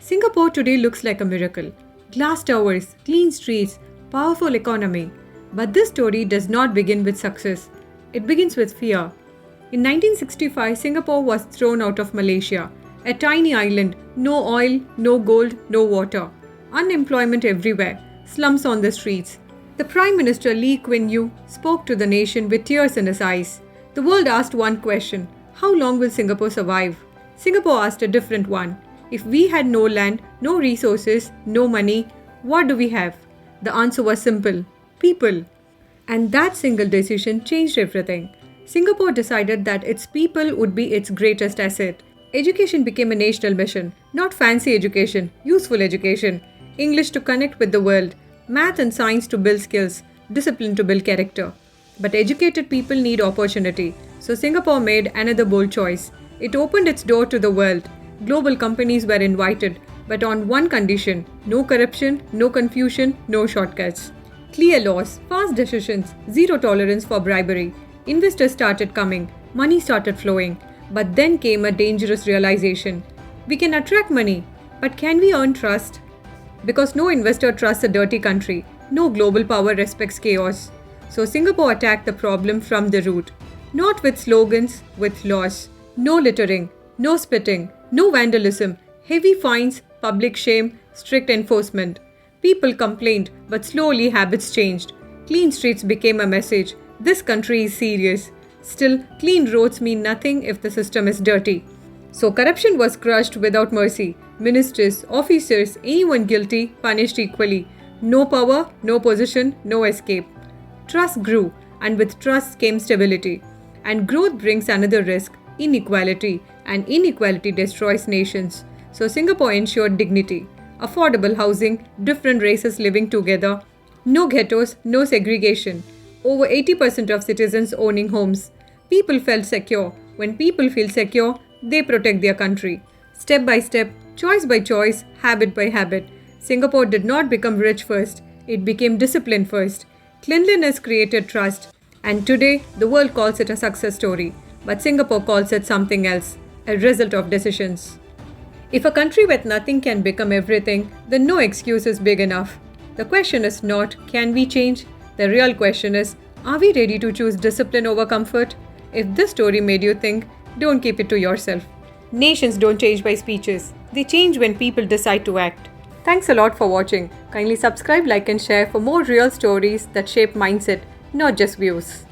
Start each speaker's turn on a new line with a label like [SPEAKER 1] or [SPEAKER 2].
[SPEAKER 1] Singapore today looks like a miracle. Glass towers, clean streets, powerful economy. But this story does not begin with success. It begins with fear. In 1965, Singapore was thrown out of Malaysia, a tiny island, no oil, no gold, no water. Unemployment everywhere, slums on the streets. The Prime Minister Lee Kuan Yew spoke to the nation with tears in his eyes. The world asked one question: how long will Singapore survive? Singapore asked a different one: if we had no land, no resources, no money, what do we have? The answer was simple: people. And that single decision changed everything. Singapore decided that its people would be its greatest asset. Education became a national mission, not fancy education, useful education. English to connect with the world, math and science to build skills, discipline to build character. But educated people need opportunity, so Singapore made another bold choice. It opened its door to the world. Global companies were invited, but on one condition: no corruption, no confusion, no shortcuts. Clear laws, fast decisions, zero tolerance for bribery. Investors started coming, money started flowing. But then came a dangerous realization. We can attract money, but can we earn trust? Because no investor trusts a dirty country, no global power respects chaos. So Singapore attacked the problem from the root. Not with slogans, with laws. No littering, no spitting, no vandalism, heavy fines, public shame, strict enforcement. People complained, but slowly habits changed. Clean streets became a message: this country is serious. Still, clean roads mean nothing if the system is dirty. So corruption was crushed without mercy. Ministers, officers, anyone guilty punished equally. No power, no position, no escape. Trust grew, and with trust came stability. And growth brings another risk: inequality. And inequality destroys nations. So Singapore ensured dignity, affordable housing, different races living together, no ghettos, no segregation. Over 80% of citizens owning homes. People felt secure. When people feel secure, they protect their country. Step by step, choice by choice, habit by habit. Singapore did not become rich first. It became discipline first. Cleanliness created trust. And today, the world calls it a success story. But Singapore calls it something else: a result of decisions. If a country with nothing can become everything, then no excuse is big enough. The question is not, can we change? The real question is, are we ready to choose discipline over comfort? If this story made you think, don't keep it to yourself. Nations don't change by speeches. They change when people decide to act. Thanks a lot for watching. Kindly subscribe, like and share for more real stories that shape mindset, not just views.